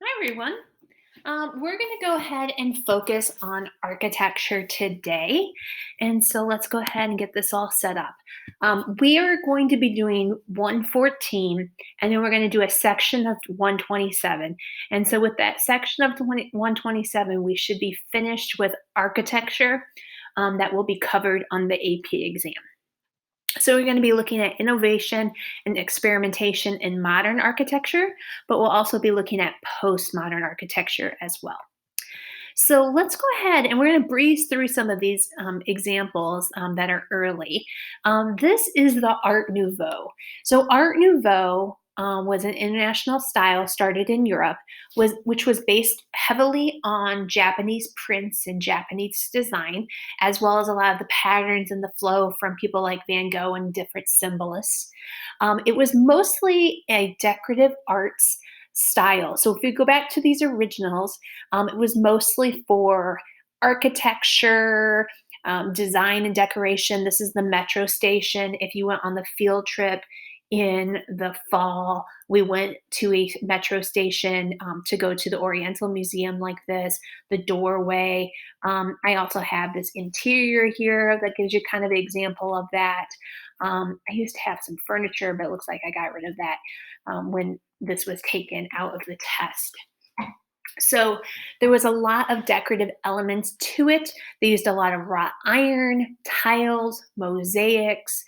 Hi, everyone. We're going to go ahead and focus on architecture today. And so let's go ahead and get this all set up. We are going to be doing 114, and then we're going to do a section of 127. And so, with that section of 127, we should be finished with architecture that will be covered on the AP exam. So we're going to be looking at innovation and experimentation in modern architecture, but we'll also be looking at postmodern architecture as well. So let's go ahead and we're going to breeze through some of these examples that are early. This is the Art Nouveau. So Art Nouveau was an international style started in Europe, which was based heavily on Japanese prints and Japanese design, as well as a lot of the patterns and the flow from people like Van Gogh and different symbolists. It was mostly a decorative arts style. So if we go back to these originals, it was mostly for architecture, design, and decoration. This is the metro station. If you went on the field trip in the fall, we went to a metro station to go to the Oriental Museum like this, the doorway. I also have this interior here that gives you kind of an example of that. I used to have some furniture, but it looks like I got rid of that when this was taken out of the test. So there was a lot of decorative elements to it. They used a lot of wrought iron, tiles, mosaics,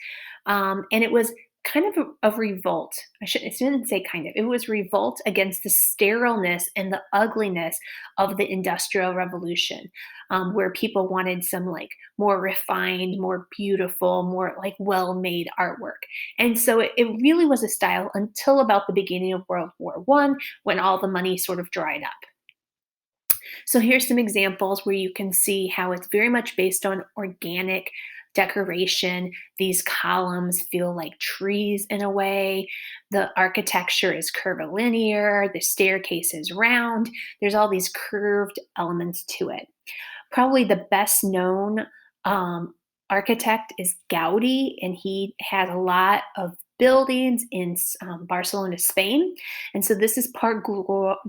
and it was kind of a revolt. I shouldn't say kind of. It was revolt against the sterileness and the ugliness of the Industrial Revolution, where people wanted some like more refined, more beautiful, more like well-made artwork. And so it really was a style until about the beginning of World War One, when all the money sort of dried up. So here's some examples where you can see how it's very much based on organic decoration. These columns feel like trees in a way. The architecture is curvilinear. The staircase is round. There's all these curved elements to it. Probably the best known architect is Gaudi, and he had a lot of buildings in Barcelona, Spain. And so this is Park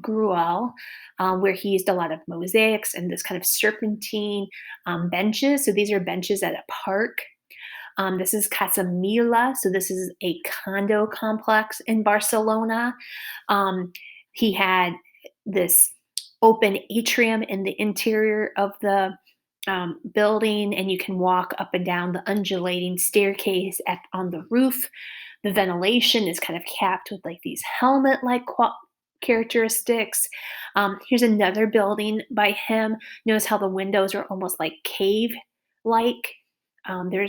Gruel, where he used a lot of mosaics and this kind of serpentine benches. So these are benches at a park. This is Casa Mila. So this is a condo complex in Barcelona. He had this open atrium in the interior of the building, and you can walk up and down the undulating staircase on the roof. The ventilation is kind of capped with like these helmet-like characteristics. Here's another building by him. Notice how the windows are almost like cave-like. They're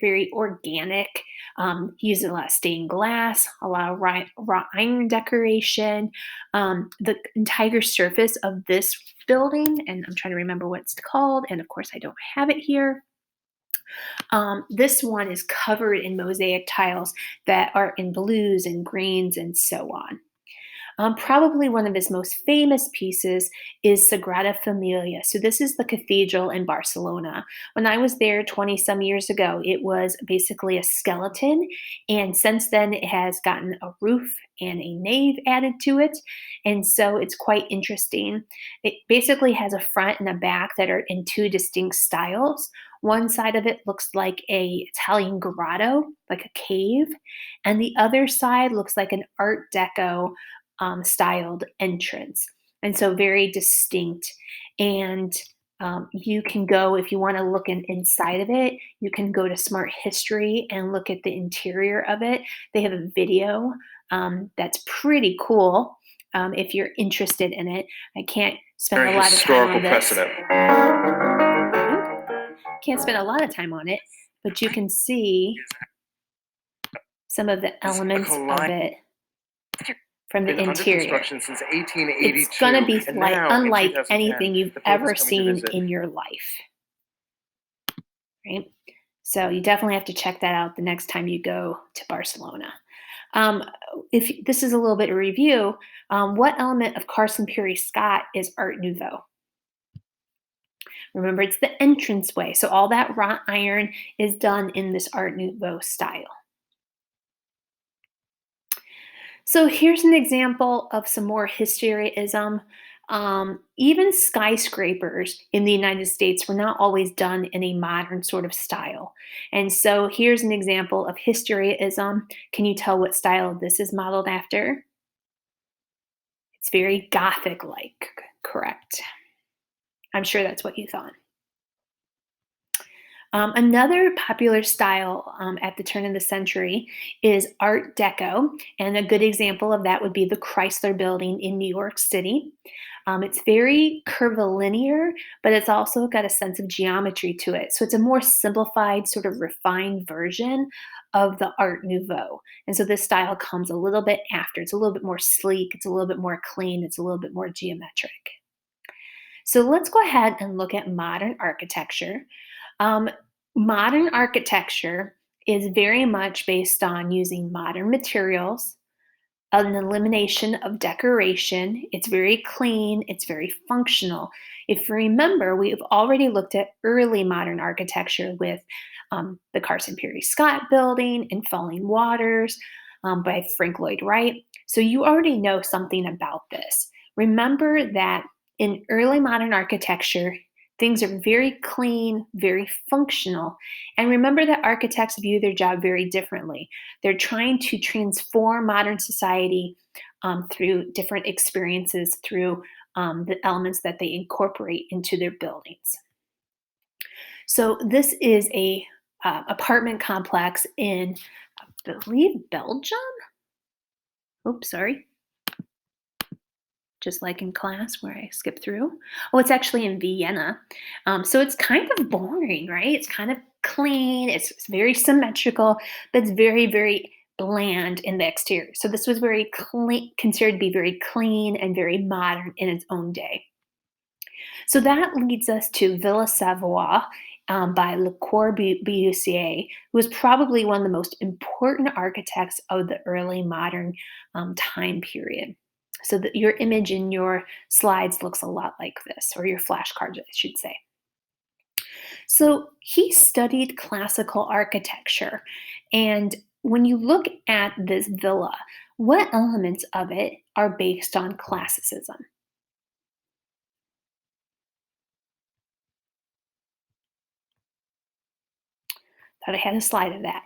very organic. He uses a lot of stained glass, a lot of wrought iron decoration. The entire surface of this building, and I'm trying to remember what it's called, and of course I don't have it here. This one is covered in mosaic tiles that are in blues and greens and so on. Probably one of his most famous pieces is Sagrada Familia. So, this is the cathedral in Barcelona. When I was there 20 some years ago, it was basically a skeleton. And since then, it has gotten a roof and a nave added to it. And so, it's quite interesting. It basically has a front and a back that are in two distinct styles. One side of it looks like a Italian grotto, like a cave, and the other side looks like an Art Deco styled entrance. And so very distinct. And you can go, if you want to look inside of it, you can go to Smart History and look at the interior of it. They have a video that's pretty cool if you're interested in it. I can't spend a lot of time on this. Can't spend a lot of time on it, but you can see some of the elements of it from the interior. Since 1882, it's going to be unlike anything you've ever seen in your life. Right? So you definitely have to check that out the next time you go to Barcelona. If this is a little bit of review, what element of Carson Pirie Scott is Art Nouveau? Remember, it's the entranceway. So all that wrought iron is done in this Art Nouveau style. So here's an example of some more hystereism. Even skyscrapers in the United States were not always done in a modern sort of style. And so here's an example of hystereism. Can you tell what style this is modeled after? It's very Gothic like, correct. I'm sure that's what you thought. Another popular style at the turn of the century is Art Deco, and a good example of that would be the Chrysler Building in New York City. It's very curvilinear, but it's also got a sense of geometry to it. So it's a more simplified, sort of refined version of the Art Nouveau. And so this style comes a little bit after. It's a little bit more sleek, it's a little bit more clean, it's a little bit more geometric. So let's go ahead and look at modern architecture. Um, Modern architecture is very much based on using modern materials, an elimination of decoration. It's very clean, it's very functional. If you remember, we've already looked at early modern architecture with the Carson Peary Scott building and Falling Waters by Frank Lloyd Wright. So you already know something about this. Remember that in early modern architecture, things are very clean, very functional. And remember that architects view their job very differently. They're trying to transform modern society through different experiences, through the elements that they incorporate into their buildings. So this is a apartment complex in, I believe, Belgium. Oops, sorry. Just like in class where I skipped through. Oh, it's actually in Vienna. So it's kind of boring, right? It's kind of clean. It's very symmetrical, but it's very, very bland in the exterior. So this was very clean, considered to be very clean and very modern in its own day. So that leads us to Villa Savoie by Le Corbusier, who was probably one of the most important architects of the early modern time period. So that your image in your slides looks a lot like this, or your flashcards, I should say. So he studied classical architecture. And when you look at this villa, what elements of it are based on classicism? Thought I had a slide of that.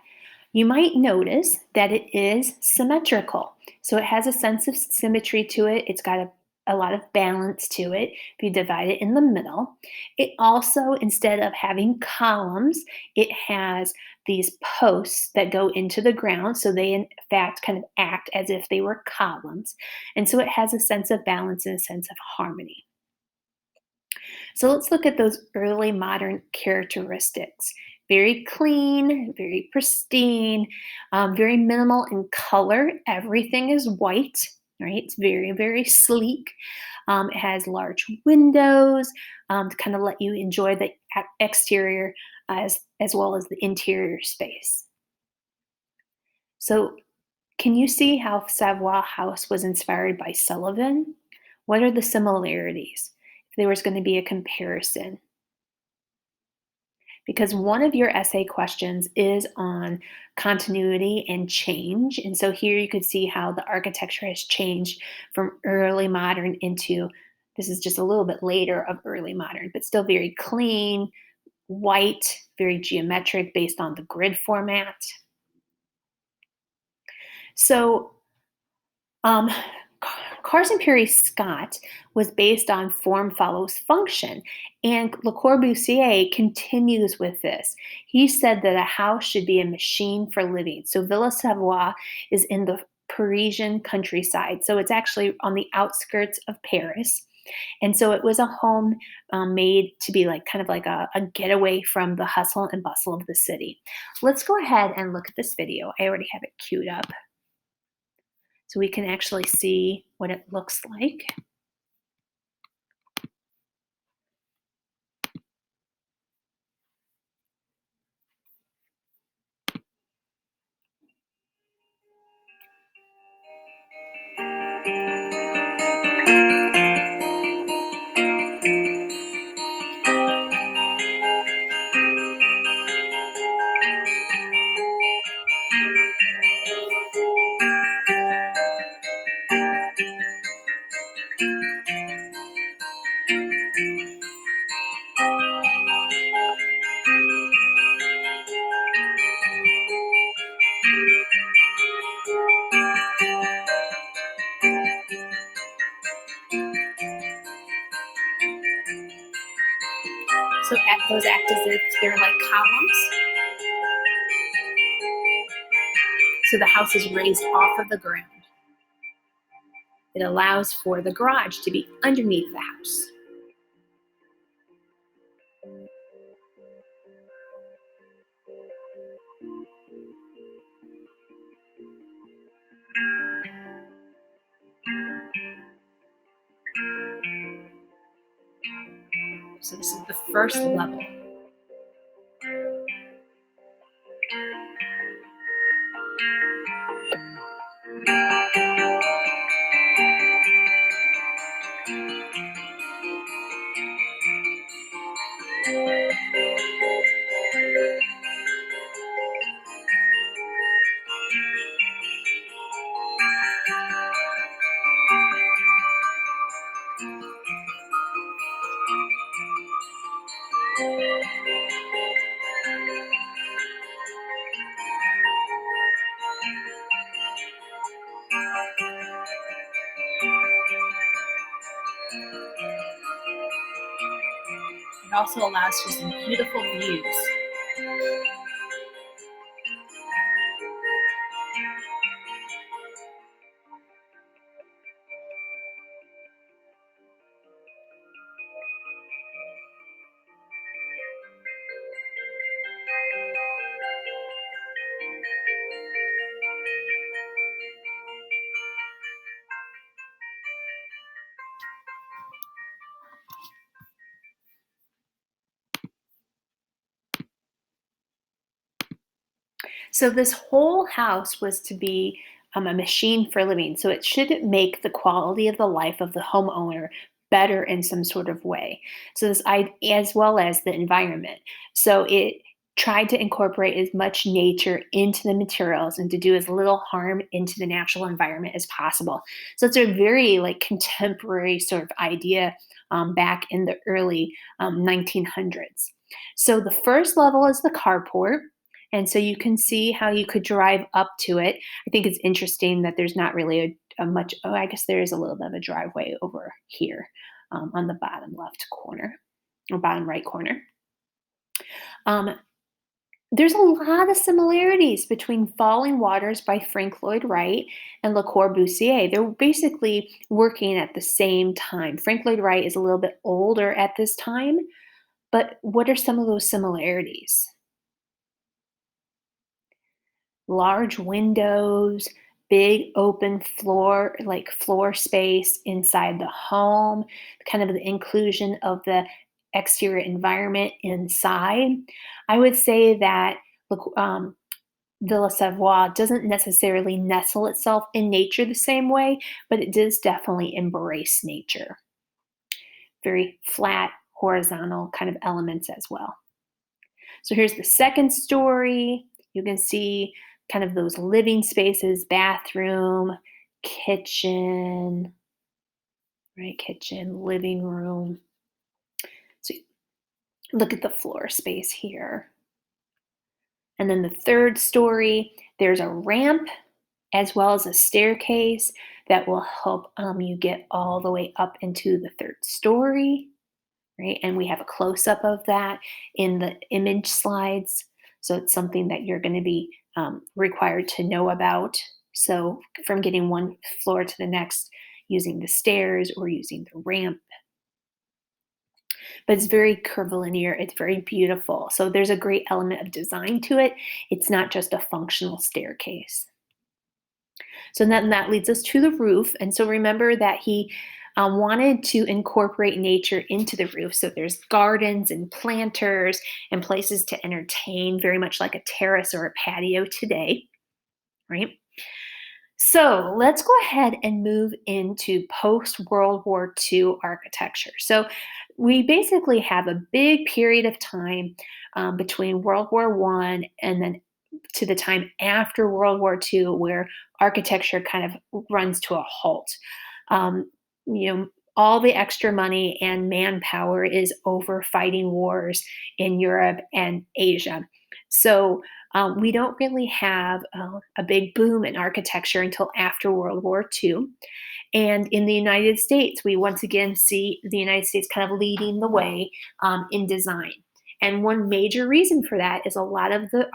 You might notice that it is symmetrical. So it has a sense of symmetry to it. It's got a lot of balance to it if you divide it in the middle. It also, instead of having columns, it has these posts that go into the ground. So they, in fact, kind of act as if they were columns. And so it has a sense of balance and a sense of harmony. So let's look at those early modern characteristics. Very clean, very pristine, very minimal in color. Everything is white, right? It's very, very sleek. It has large windows to kind of let you enjoy the exterior as well as the interior space. So, can you see how Savoy House was inspired by Sullivan? What are the similarities? If there was going to be a comparison, because one of your essay questions is on continuity and change. And so here you could see how the architecture has changed from early modern into this is just a little bit later of early modern, but still very clean, white, very geometric based on the grid format. So Um, Carson Peary Scott was based on form follows function, and Le Corbusier continues with this. He said that a house should be a machine for living. So Villa Savoie is in the Parisian countryside, so it's actually on the outskirts of Paris. And so it was a home made to be like kind of like a getaway from the hustle and bustle of the city. Let's go ahead and look at this video. I already have it queued up so we can actually see what it looks like. So those act as if they're like columns. So the house is raised off of the ground. It allows for the garage to be underneath the house. So this is the first level. It also allows for some beautiful views. So this whole house was to be a machine for living. So it should make the quality of the life of the homeowner better in some sort of way. So as well as the environment. So it tried to incorporate as much nature into the materials and to do as little harm into the natural environment as possible. So it's a very like contemporary sort of idea back in the early 1900s. So the first level is the carport, and so you can see how you could drive up to it. I think it's interesting that there's not really a much, oh, I guess there is a little bit of a driveway over here on the bottom left corner or bottom right corner. Um, there's a lot of similarities between Falling Waters by Frank Lloyd Wright and Le Corbusier. They're basically working at the same time. Frank Lloyd Wright is a little bit older at this time, but what are some of those similarities? Large windows, big open floor, like floor space inside the home, kind of the inclusion of the exterior environment inside. I would say that look, Villa Savoye doesn't necessarily nestle itself in nature the same way, but it does definitely embrace nature. Very flat, horizontal kind of elements as well. So here's the second story. You can see kind of those living spaces, bathroom, kitchen, right? Kitchen, living room. So look at the floor space here. And then the third story, there's a ramp as well as a staircase that will help you get all the way up into the third story, right? And we have a close up of that in the image slides. So it's something that you're going to be required to know about. So from getting one floor to the next using the stairs or using the ramp. But it's very curvilinear. It's very beautiful. So there's a great element of design to it. It's not just a functional staircase. So then that leads us to the roof. And so remember that he wanted to incorporate nature into the roof. So there's gardens and planters and places to entertain, very much like a terrace or a patio today, right? So let's go ahead and move into post World War II architecture. So we basically have a big period of time between World War One and then to the time after World War II, where architecture kind of runs to a halt. Um, all the extra money and manpower is over fighting wars in Europe and Asia. So we don't really have a big boom in architecture until after World War II. And in the United States, we once again see the United States kind of leading the way in design. And one major reason for that is a lot of the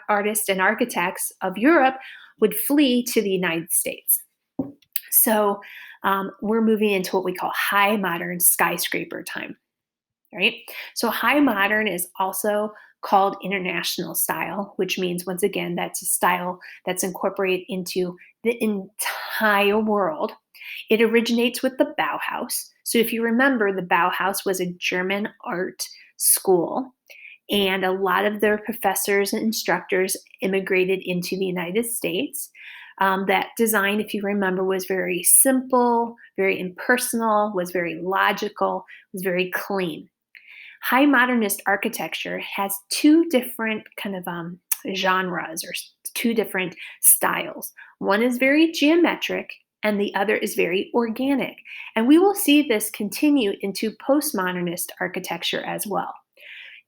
artists and architects of Europe would flee to the United States. So we're moving into what we call high modern skyscraper time, right? So high modern is also called international style, which means once again that's a style that's incorporated into the entire world. It originates with the Bauhaus. So if you remember, the Bauhaus was a German art school, and a lot of their professors and instructors immigrated into the United States. That design, if you remember, was very simple, very impersonal, was very logical, was very clean. High modernist architecture has two different kind of genres or two different styles. One is very geometric and the other is very organic. And we will see this continue into postmodernist architecture as well.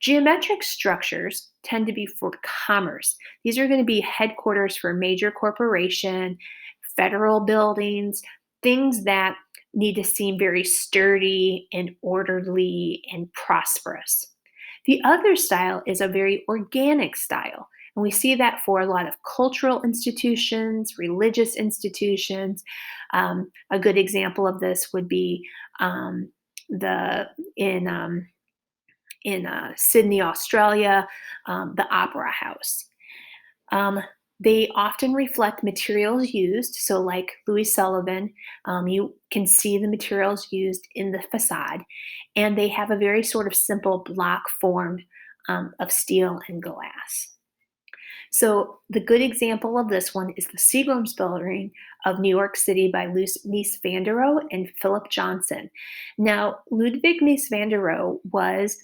Geometric structures tend to be for commerce. These are going to be headquarters for major corporation, federal buildings, things that need to seem very sturdy and orderly and prosperous. The other style is a very organic style. And we see that for a lot of cultural institutions, religious institutions. A good example of this would be the in Sydney, Australia, the Opera House. Um, they often reflect materials used. So, like Louis Sullivan, you can see the materials used in the facade, and they have a very sort of simple block form of steel and glass. So, the good example of this one is the Seagram's Building of New York City by Mies van der Rohe and Philip Johnson. Now, Ludwig Mies van der Rohe was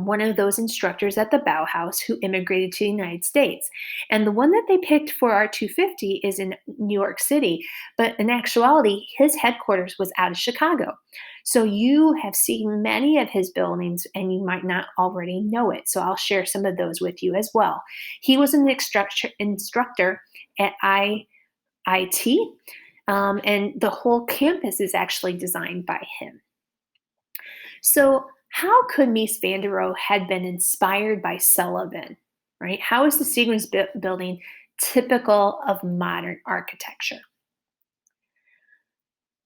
one of those instructors at the Bauhaus who immigrated to the United States. And the one that they picked for our 250 is in New York City, but in actuality, his headquarters was out of Chicago. So you have seen many of his buildings and you might not already know it. So I'll share some of those with you as well. He was an instructor at IIT, and the whole campus is actually designed by him. So how could Mies van der Rohe had been inspired by Sullivan, right? How is the Seagram's building typical of modern architecture?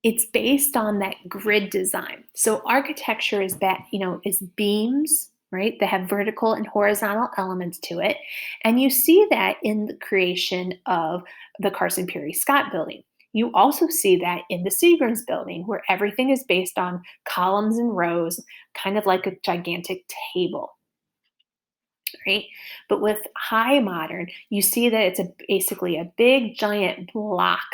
It's based on that grid design. So architecture is is beams, right? That have vertical and horizontal elements to it. And you see that in the creation of the Carson Pirie Scott building. You also see that in the Seagram's building, where everything is based on columns and rows, kind of like a gigantic table, right? But with high modern, you see that it's basically a big giant block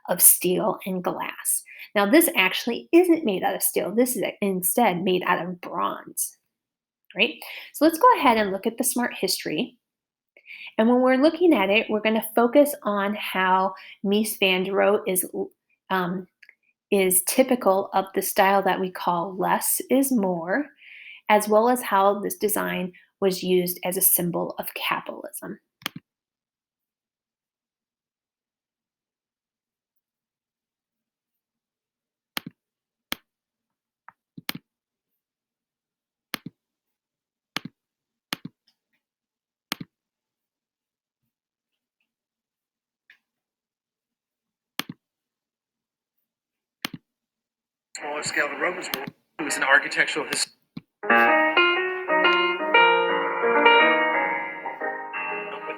of steel and glass. Now, this actually isn't made out of steel. This is instead made out of bronze, right? So let's go ahead and look at the smart history. And when we're looking at it, we're going to focus on how Mies van der Rohe is typical of the style that we call less is more, as well as how this design was used as a symbol of capitalism. Smaller scale, the Romans were. It was an architectural with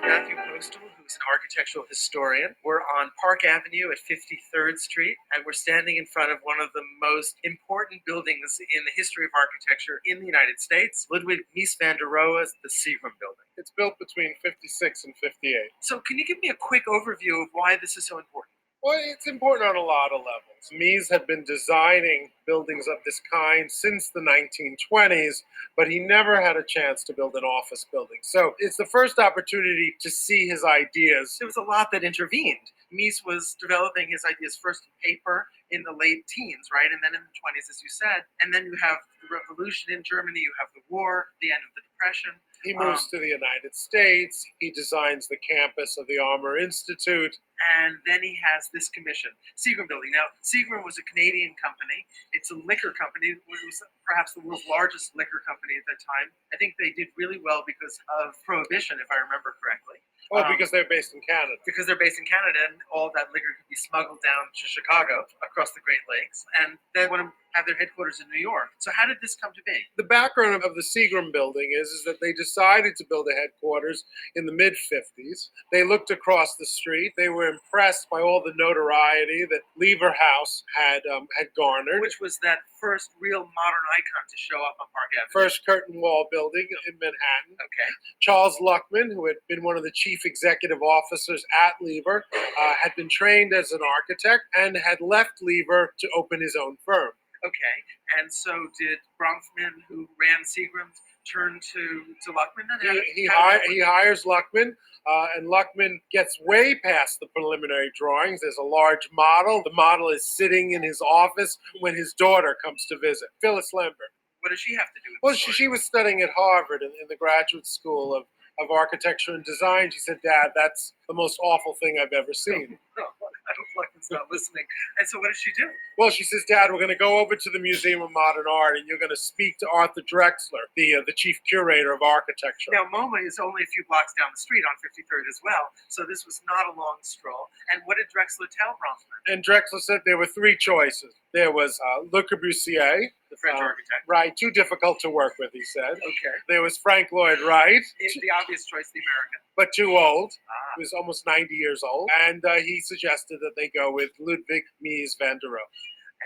Matthew Postal, who's an architectural historian. We're on Park Avenue at 53rd Street, and we're standing in front of one of the most important buildings in the history of architecture in the United States, Ludwig Mies van der Rohe's the Seagram Building. It's built between 56 and 58. So can you give me a quick overview of why this is so important? Well, it's important on a lot of levels. Mies had been designing buildings of this kind since the 1920s, but he never had a chance to build an office building. So it's the first opportunity to see his ideas. There was a lot that intervened Mies was developing his ideas first in paper in the late teens, right? And then in the 20s, as you said. And then you have the revolution in Germany, you have the war, the end of the Depression. He moves to the United States. He designs the campus of the Armour Institute. And then he has this commission, Seagram Building. Now, Seagram was a Canadian company. It's a liquor company. It was perhaps the world's largest liquor company at that time. I think they did really well because of prohibition, if I remember correctly. Well, because they're based in Canada. Because they're based in Canada, and all that liquor could be smuggled down to Chicago across the Great Lakes, and they want to have their headquarters in New York. So how did this come to be? The background of the Seagram Building is that they decided to build a headquarters in the mid-50s. They looked across the street. They were impressed by all the notoriety that Lever House had garnered. Which was that first real modern icon to show up on Park Avenue. First curtain wall building in Manhattan. Okay. Charles Luckman, who had been one of the chief executive officers at Lever, had been trained as an architect and had left Lever to open his own firm. Okay, and so did Bronfman, who ran Seagram, turn to Luckman? And He hires Luckman, and Luckman gets way past the preliminary drawings. There's a large model. The model is sitting in his office when his daughter comes to visit, Phyllis Lambert. What does she have to do with Well, this? she was studying at Harvard in the graduate school of architecture and design. She said, "Dad, that's the most awful thing I've ever seen." No, I hope Luckman's not listening. And so what does she do? Well, she says, "Dad, we're going to go over to the Museum of Modern Art, and you're going to speak to Arthur Drexler, the chief curator of architecture." Now, MoMA is only a few blocks down the street on 53rd as well, so this was not a long stroll. And what did Drexler tell Bronfman? And Drexler said there were three choices. There was Le Corbusier, The French architect. right, too difficult to work with, he said. Okay. There was Frank Lloyd Wright, The obvious choice, the American. but too old. Ah. He was almost 90 years old. And he suggested that they go with Ludwig Mies van der Rohe.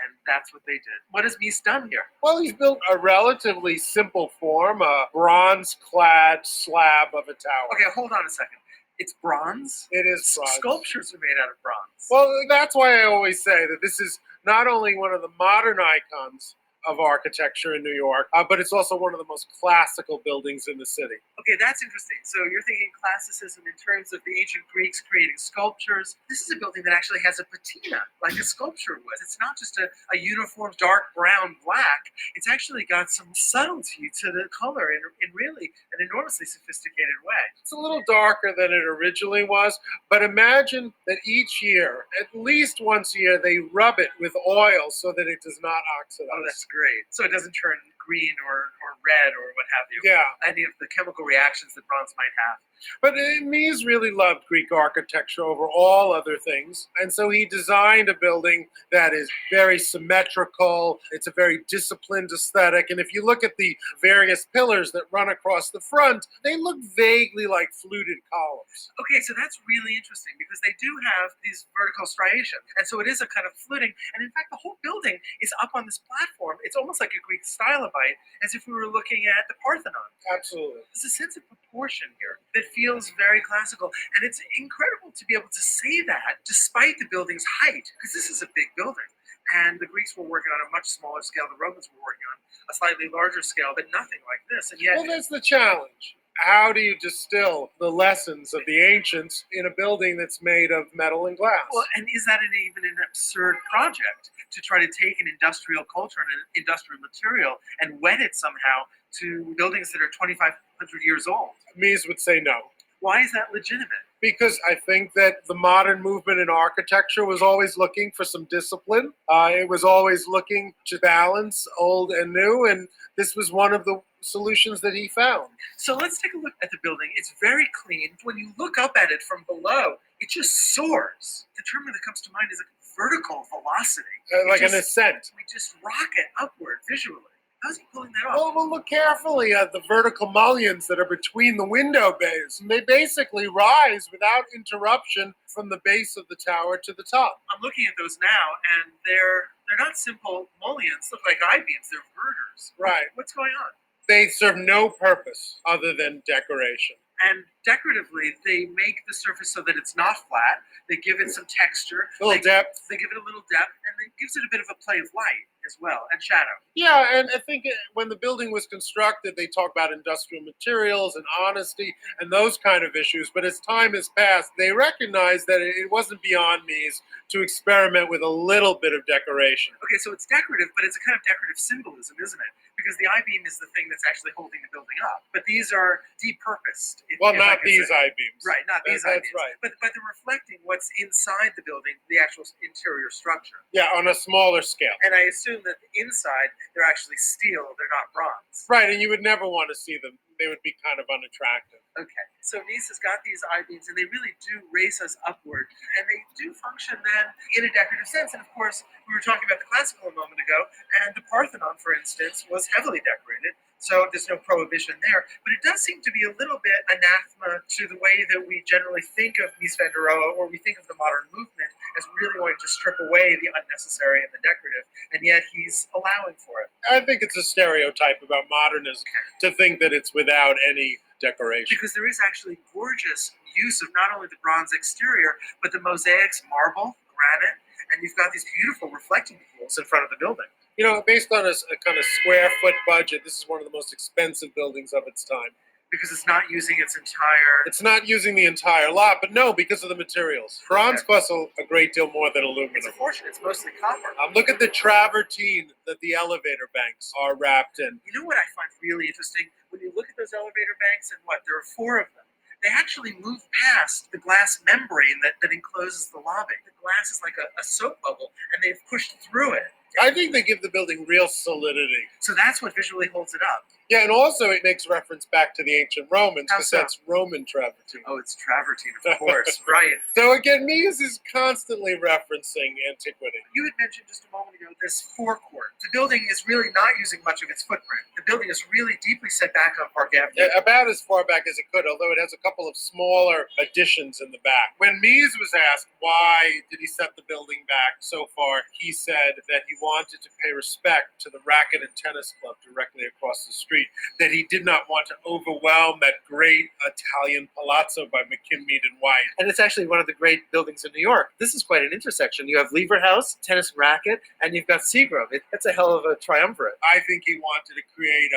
And that's what they did. What has Mies done here? Well, he's built a relatively simple form, a bronze-clad slab of a tower. Okay, hold on a second. It's bronze? It is bronze. Sculptures are made out of bronze. Well, that's why I always say that this is not only one of the modern icons of architecture in New York, but it's also one of the most classical buildings in the city. Okay, that's interesting. So you're thinking classicism in terms of the ancient Greeks creating sculptures. This is a building that actually has a patina, like a sculpture would. It's not just a uniform dark brown black. It's actually got some subtlety to the color in really an enormously sophisticated way. It's a little darker than it originally was, but imagine that each year, at least once a year, they rub it with oil so that it does not oxidize. Oh, that's great. So it doesn't turn green or red or what have you. Yeah. Any of the chemical reactions that bronze might have. But Mies really loved Greek architecture over all other things. And so he designed a building that is very symmetrical. It's a very disciplined aesthetic. And if you look at the various pillars that run across the front, they look vaguely like fluted columns. Okay, so that's really interesting because they do have these vertical striations. And so it is a kind of fluting. And in fact, the whole building is up on this platform. It's almost like a Greek stylobite, as if we were looking at the Parthenon. Absolutely. There's a sense of proportion here that feels very classical. And it's incredible to be able to say that despite the building's height, because this is a big building. And the Greeks were working on a much smaller scale. The Romans were working on a slightly larger scale, but nothing like this. And yet, Well, that's the challenge. How do you distill the lessons of the ancients in a building that's made of metal and glass? well, and is that even an absurd project to try to take an industrial culture and an industrial material and wed it somehow to buildings that are 2,500 years old? Mies would say no. Why is that legitimate? Because I think that the modern movement in architecture was always looking for some discipline. It was always looking to balance old and new, and this was one of the solutions that he found. So let's take a look at the building. It's very clean. When you look up at it from below, it just soars. The term that comes to mind is a vertical velocity. Like It an just- ascent. We just rocket upward visually. How's he pulling that off? Well, look carefully at the vertical mullions that are between the window bays. And they basically rise without interruption from the base of the tower to the top. I'm looking at those now, and they're not simple mullions. Look like I-beams. They're verters. Right. What's going on? They serve no purpose other than decoration. And decoratively, they make the surface so that it's not flat. They give it some texture. A little depth. They give it a little depth, and it gives it a bit of a play of light. as well, and shadow. Yeah, and I think when the building was constructed, they talk about industrial materials and honesty and those kind of issues. But as time has passed, they recognize that it wasn't beyond Mies to experiment with a little bit of decoration. Okay, so it's decorative, but it's a kind of decorative symbolism, isn't it? Because the I-beam is the thing that's actually holding the building up. But these are depurposed. Well, not these I-beams. Right, not these That's I-beams. right. But they're reflecting what's inside the building, the actual interior structure. Yeah, on a smaller scale. And I assume that inside they're actually steel, they're not bronze. Right, and you would never want to see them. They would be kind of unattractive. Okay, so Mies has got these I-beams, and they really do raise us upward, and they do function then in a decorative sense. And of course, we were talking about the classical a moment ago, and the Parthenon, for instance, was heavily decorated. So there's no prohibition there, but it does seem to be a little bit anathema to the way that we generally think of Mies van der Rohe, or we think of the modern movement as really wanting to strip away the unnecessary and the decorative, and yet he's allowing for it. I think it's a stereotype about modernism to think that it's without any decoration. Because there is actually gorgeous use of not only the bronze exterior, but the mosaics, marble, granite, and you've got these beautiful reflecting pools in front of the building. You know, based on a kind of square foot budget, this is one of the most expensive buildings of its time. Because it's not using its entire... It's not using the entire lot, but no, because of the materials. Bronze costs a great deal more than aluminum. It's a fortune. It's mostly copper. Look at the travertine that the elevator banks are wrapped in. You know what I find really interesting? When you look at those elevator banks, and there are 4 of them, they actually move past the glass membrane that encloses the lobby. The glass is like a soap bubble, and they've pushed through it. I think they give the building real solidity. So that's what visually holds it up. Yeah, and also it makes reference back to the ancient Romans, How because so? that's Roman travertine. Oh, it's travertine, of course, right. So again, Mies is constantly referencing antiquity. You had mentioned just a moment ago this forecourt. The building is really not using much of its footprint. The building is really deeply set back on Park Avenue. About as far back as it could, although it has a couple of smaller additions in the back. When Mies was asked why did he set the building back so far, he said that he wanted to pay respect to the racket and tennis club directly across the street, that he did not want to overwhelm that great Italian palazzo by McKinmead and White. And it's actually one of the great buildings in New York. This is quite an intersection. You have Lever House, Tennis and Racket, and you've got Seagram. That's a hell of a triumvirate. I think he wanted to create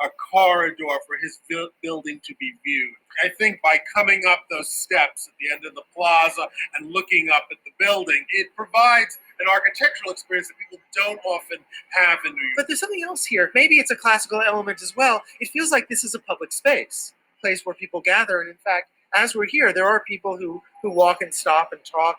a corridor for his building to be viewed. I think by coming up those steps at the end of the plaza and looking up at the building, it provides an architectural experience that people don't often have in New York. But there's something else here. Maybe it's a classical element as well. It feels like this is a public space, a place where people gather. And in fact, as we're here, there are people who walk and stop and talk.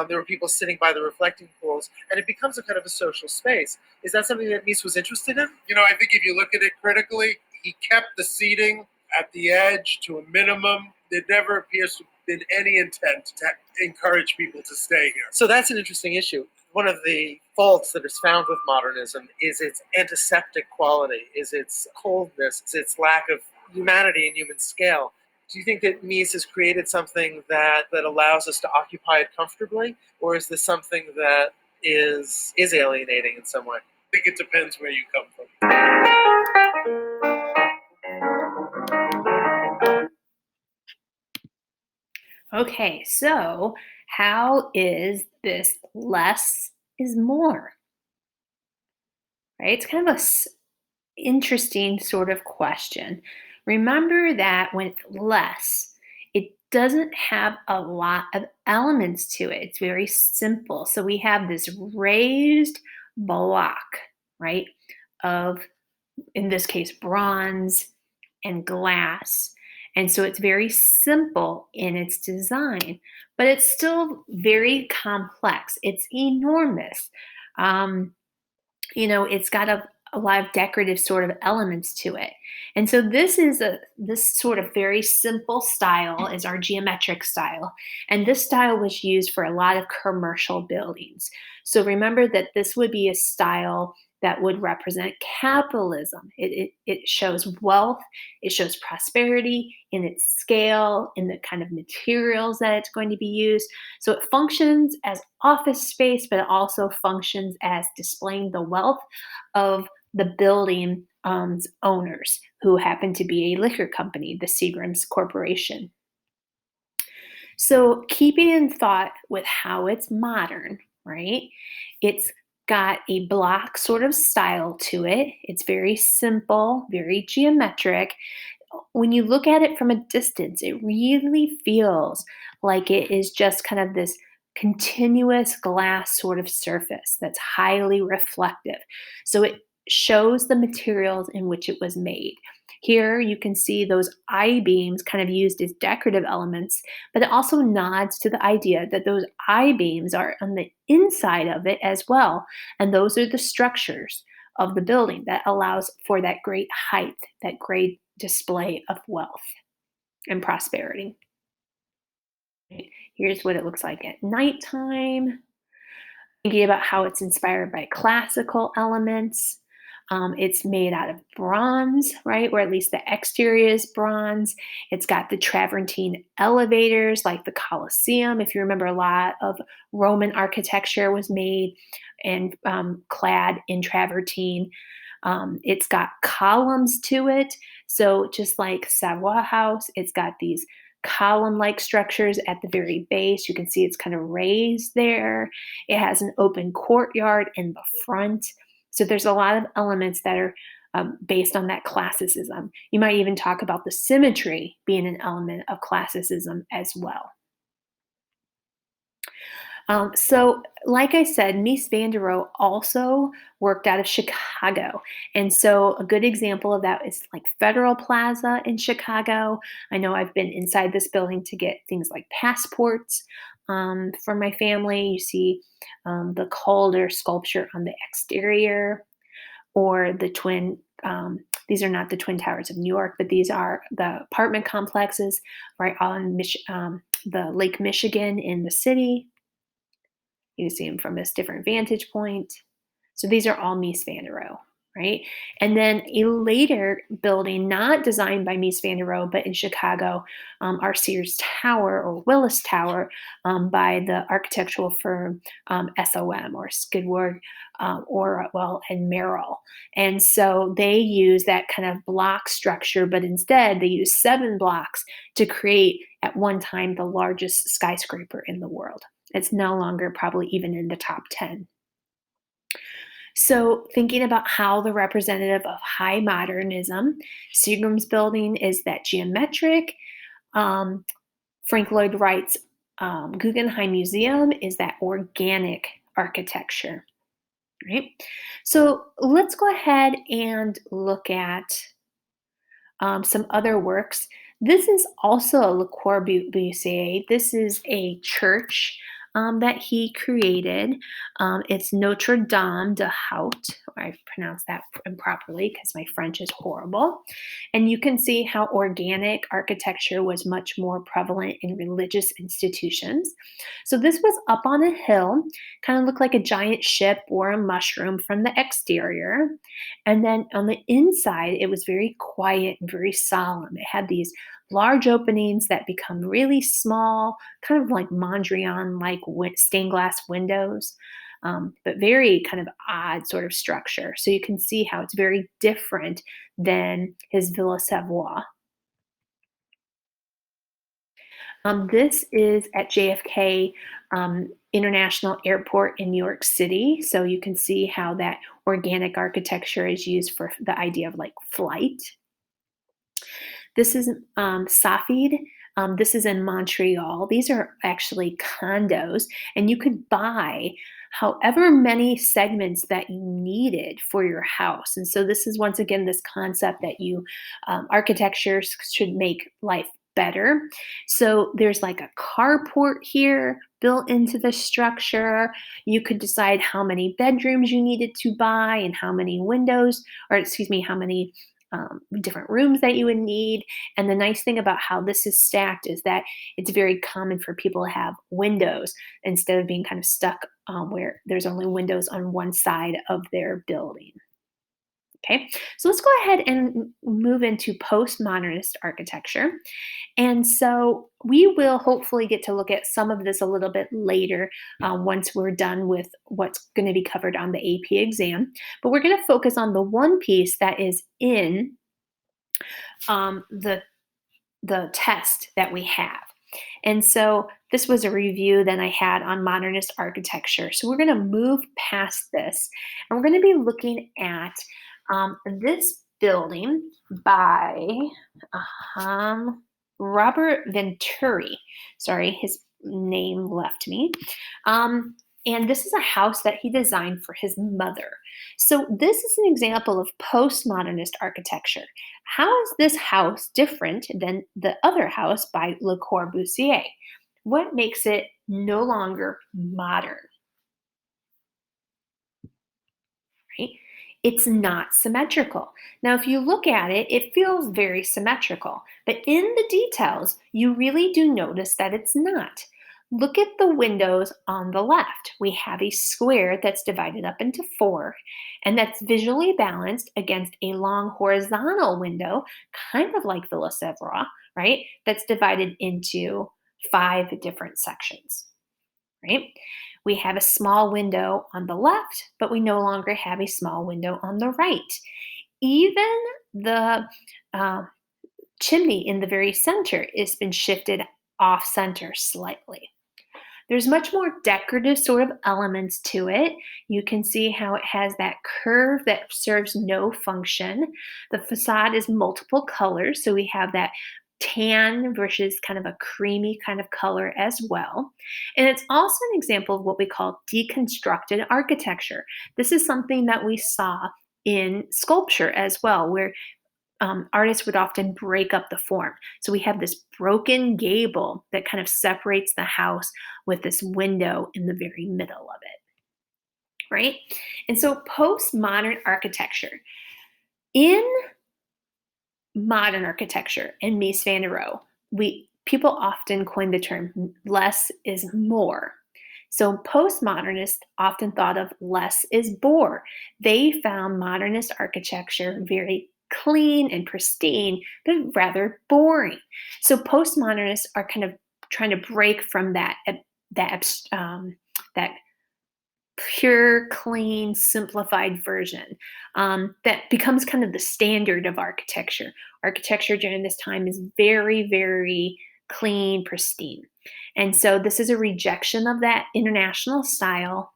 There were people sitting by the reflecting pools, and it becomes a kind of a social space. Is that something that Mies was interested in? You know, I think if you look at it critically, he kept the seating at the edge to a minimum. There never appears to have been any intent to encourage people to stay here. So that's an interesting issue. One of the faults that is found with modernism is its antiseptic quality, is its coldness, is its lack of humanity and human scale. Do you think that Mies has created something that allows us to occupy it comfortably, or is this something that is alienating in some way? I think it depends where you come from. Okay, so how is this less is more? Right? It's kind of interesting sort of question. Remember that when it's less, it doesn't have a lot of elements to it. It's very simple. So we have this raised block, right, of, in this case, bronze and glass. And so it's very simple in its design, but it's still very complex. It's enormous. It's got a lot of decorative sort of elements to it. And so this sort of very simple style is our geometric style. And this style was used for a lot of commercial buildings. So remember that this would be a style that would represent capitalism. It shows wealth, it shows prosperity in its scale, in the kind of materials that it's going to be used. So it functions as office space, but it also functions as displaying the wealth of the building owners, who happen to be a liquor company, the Seagram's Corporation. So keeping in thought with how it's modern, right? It's got a block sort of style to it. It's very simple, very geometric. When you look at it from a distance, it really feels like it is just kind of this continuous glass sort of surface that's highly reflective. So it shows the materials in which it was made. Here you can see those I beams kind of used as decorative elements, but it also nods to the idea that those I beams are on the inside of it as well. And those are the structures of the building that allows for that great height, that great display of wealth and prosperity. Right? Here's what it looks like at nighttime. Thinking about how it's inspired by classical elements. It's made out of bronze, right? Or at least the exterior is bronze. It's got the travertine elevators like the Colosseum. If you remember, a lot of Roman architecture was made and clad in travertine. It's got columns to it. So just like Savoy House, it's got these column-like structures at the very base. You can see it's kind of raised there. It has an open courtyard in the front. So there's a lot of elements that are based on that classicism. You might even talk about the symmetry being an element of classicism as well. So, like I said, Mies van der Rohe also worked out of Chicago. And so, a good example of that is like Federal Plaza in Chicago. I know I've been inside this building to get things like passports for my family. You see the Calder sculpture on the exterior, or the twin. These are not the Twin Towers of New York, but these are the apartment complexes right on the Lake Michigan in the city. You see them from this different vantage point. So these are all Mies van der Rohe, right? And then a later building, not designed by Mies van der Rohe, but in Chicago, our Sears Tower or Willis Tower by the architectural firm SOM or Skidmore Orwell and Merrill. And so they use that kind of block structure, but instead they use 7 blocks to create at one time the largest skyscraper in the world. It's no longer probably even in the top 10. So, thinking about how the representative of high modernism, Seagram's building is that geometric. Um, Frank Lloyd Wright's Guggenheim Museum is that organic architecture, right? So, let's go ahead and look at some other works. This is also a Le Corbusier. This is a church that he created. It's Notre Dame de Haut. I pronounced that improperly because my French is horrible. And you can see how organic architecture was much more prevalent in religious institutions. So this was up on a hill, kind of looked like a giant ship or a mushroom from the exterior. And then on the inside, it was very quiet and very solemn. It had these large openings that become really small, kind of like Mondrian like stained glass windows, but very kind of odd sort of structure. So you can see how it's very different than his Villa Savoye. This is at JFK International Airport in New York City. So you can see how that organic architecture is used for the idea of like flight. This is Safed. This is in Montreal. These are actually condos, and you could buy however many segments that you needed for your house. And so this is once again this concept that you architecture should make life better. So there's like a carport here built into the structure. You could decide how many bedrooms you needed to buy and how many windows, or excuse me, how many different rooms that you would need. And the nice thing about how this is stacked is that it's very common for people to have windows instead of being kind of stuck where there's only windows on one side of their building. Okay, so let's go ahead and move into postmodernist architecture. And so we will hopefully get to look at some of this a little bit later once we're done with what's going to be covered on the AP exam. But we're going to focus on the one piece that is in the test that we have. And so this was a review that I had on modernist architecture. So we're going to move past this and we're going to be looking at this building by um, Robert Venturi. Sorry, his name left me. And this is a house that he designed for his mother. So, this is an example of postmodernist architecture. How is this house different than the other house by Le Corbusier? What makes it no longer modern? Right? It's not symmetrical. Now, if you look at it, it feels very symmetrical, but in the details, you really do notice that it's not. Look at the windows on the left. We have a square that's divided up into four, and that's visually balanced against a long horizontal window, kind of like Villa Savoye, right? That's divided into five different sections, right? We have a small window on the left, but we no longer have a small window on the right. Even the uh, chimney in the very center has been shifted off center slightly. There's much more decorative sort of elements to it. You can see how it has that curve that serves no function. The facade is multiple colors, so we have that tan versus kind of a creamy kind of color as well. And it's also an example of what we call deconstructed architecture. This is something that we saw in sculpture as well, where artists would often break up the form. So we have this broken gable that kind of separates the house with this window in the very middle of it, right? And so postmodern architecture. In modern architecture and Mies van der Rohe, people often coin the term less is more. So postmodernists often thought of less is more. They found modernist architecture very clean and pristine, but rather boring. So postmodernists are kind of trying to break from that pure, clean, simplified version that becomes kind of the standard of architecture. Architecture during this time is very, very clean, pristine. And so this is a rejection of that international style.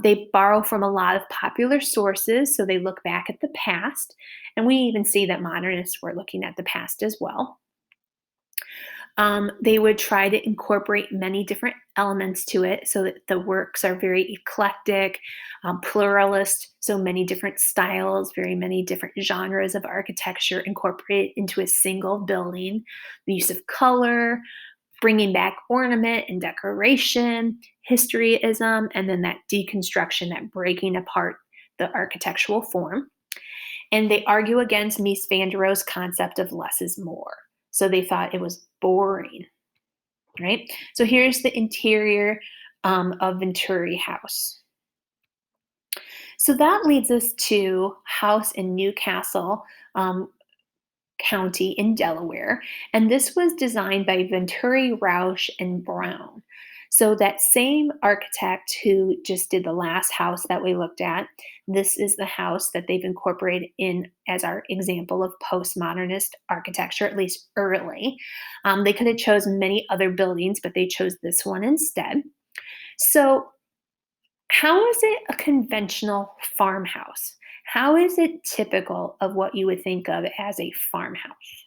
They borrow from a lot of popular sources, so they look back at the past. And we even see that modernists were looking at the past as well. They would try to incorporate many different elements to it so that the works are very eclectic, pluralist, so many different styles, very many different genres of architecture incorporated into a single building. The use of color, bringing back ornament and decoration, historyism, and then that deconstruction, that breaking apart the architectural form. And they argue against Mies van der Rohe's concept of less is more. So they thought it was boring, right? So here's the interior of Venturi House. So that leads us to house in Newcastle County in Delaware. And this was designed by Venturi, Rausch, and Brown. So that same architect who just did the last house that we looked at, this is the house that they've incorporated in as our example of postmodernist architecture, at least early. They could have chosen many other buildings, but they chose this one instead. So how is it a conventional farmhouse? How is it typical of what you would think of as a farmhouse?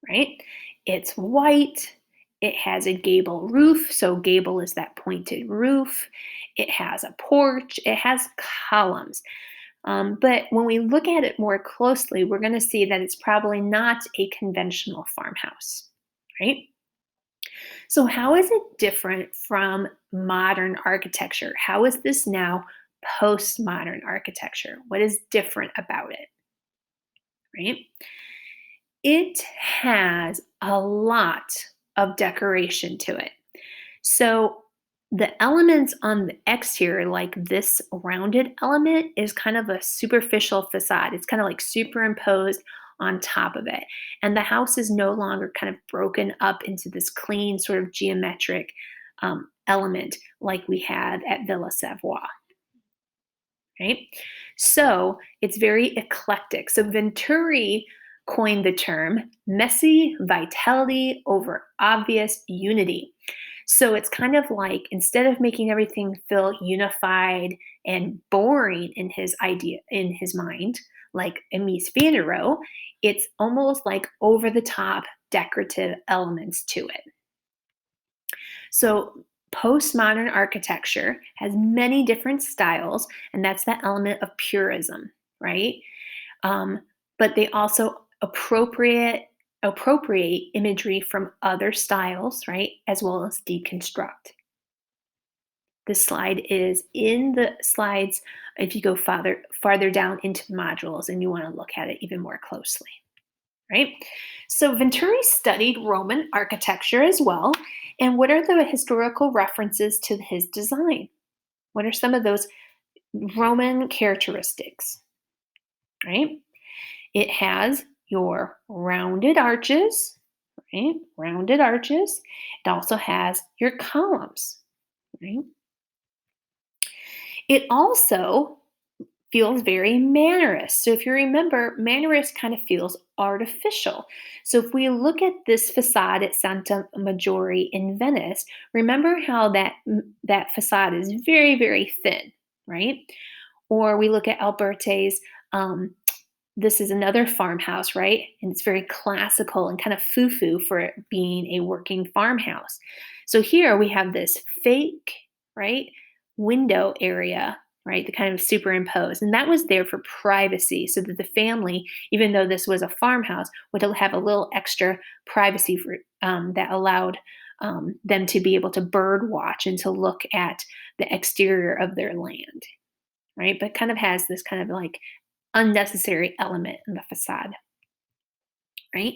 Right? It's white. It has a gable roof. So, gable is that pointed roof. It has a porch. It has columns. But when we look at it more closely, we're going to see that it's probably not a conventional farmhouse, right? So, how is it different from modern architecture? How is this now postmodern architecture? What is different about it, right? It has a lot of decoration to it. So, the elements on the exterior, like this rounded element, is kind of a superficial facade. It's kind of like superimposed on top of it. And the house is no longer kind of broken up into this clean, sort of geometric element like we had at Villa Savoye. Right? So it's very eclectic. So Venturi coined the term messy vitality over obvious unity. So it's kind of like instead of making everything feel unified and boring in his mind, like a Mies van der Rohe, it's almost like over the top decorative elements to it. So postmodern architecture has many different styles, and that's that element of purism, right? Um, but they also appropriate imagery from other styles, right, as well as deconstruct. This slide is in the slides if you go farther down into the modules and you want to look at it even more closely, right? So Venturi studied Roman architecture as well. And what are the historical references to his design? What are some of those Roman characteristics, right? It has your rounded arches, right? Rounded arches. It also has your columns, right? It also feels very mannerist. So if you remember, mannerist kind of feels artificial. So if we look at this facade at Santa Maggiore in Venice, remember how that facade is very, very thin, right? Or we look at Alberti's, this is another farmhouse, right? And it's very classical and kind of foo-foo for it being a working farmhouse. So here we have this fake, right, window area, right, the kind of superimposed. And that was there for privacy so that the family, even though this was a farmhouse, would have a little extra privacy that allowed them to be able to bird watch and to look at the exterior of their land, right? But kind of has this kind of like unnecessary element in the facade, right?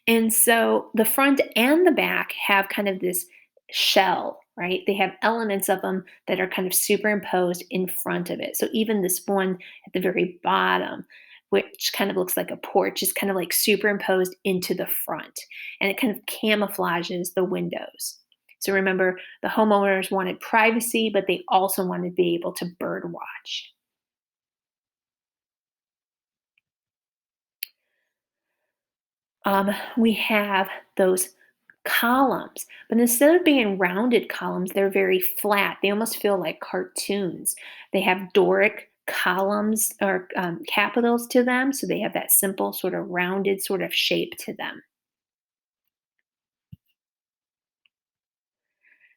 And so the front and the back have kind of this shell, right? They have elements of them that are kind of superimposed in front of it. So even this one at the very bottom, which kind of looks like a porch, is kind of like superimposed into the front, and it kind of camouflages the windows. So remember, the homeowners wanted privacy, but they also wanted to be able to bird watch. We have those columns, but instead of being rounded columns, they're very flat. They almost feel like cartoons. They have Doric columns or capitals to them, so they have that simple sort of rounded sort of shape to them.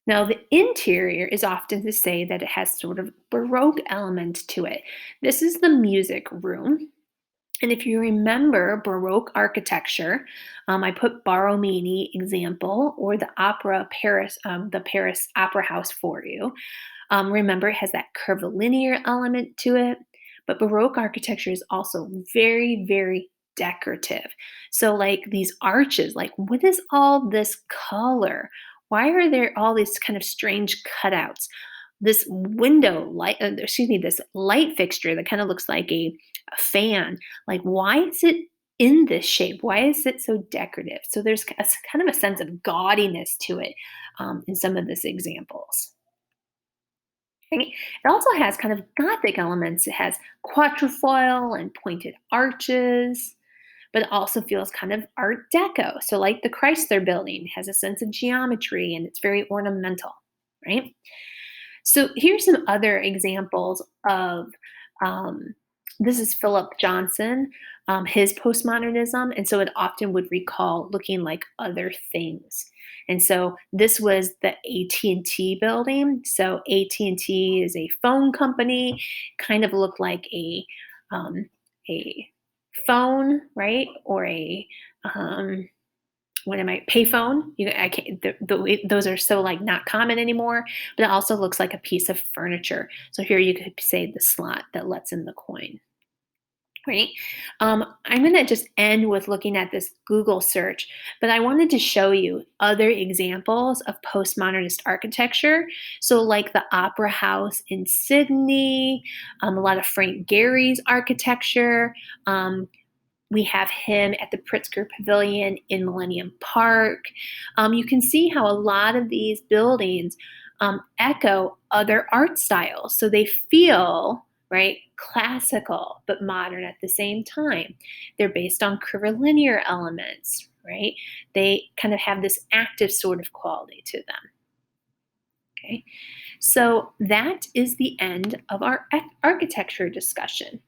Now, the interior is often to say that it has sort of Baroque element to it. This is the music room. And if you remember Baroque architecture, I put Borromini example or the Paris Opera House for you. Remember, it has that curvilinear element to it, but Baroque architecture is also very, very decorative. So, like these arches, like what is all this color? Why are there all these kind of strange cutouts? This this light fixture that kind of looks like a fan. Like, why is it in this shape? Why is it so decorative? So there's kind of a sense of gaudiness to it in some of these examples. Right? It also has kind of Gothic elements. It has quatrefoil and pointed arches, but it also feels kind of Art Deco. So, like the Chrysler Building has a sense of geometry and it's very ornamental, right? So here's some other examples of this is Philip Johnson, his postmodernism, and so it often would recall looking like other things. And so this was the AT&T building. So AT&T is a phone company, kind of looked like a phone, right, or a what am I payphone? I can't. Those are so like not common anymore. But it also looks like a piece of furniture. So here you could say the slot that lets in the coin. Right. I'm going to just end with looking at this Google search, but I wanted to show you other examples of postmodernist architecture. So, like the Opera House in Sydney, a lot of Frank Gehry's architecture. We have him at the Pritzker Pavilion in Millennium Park. You can see how a lot of these buildings echo other art styles. So they feel right? Classical, but modern at the same time. They're based on curvilinear elements, right? They kind of have this active sort of quality to them. Okay, so that is the end of our architecture discussion.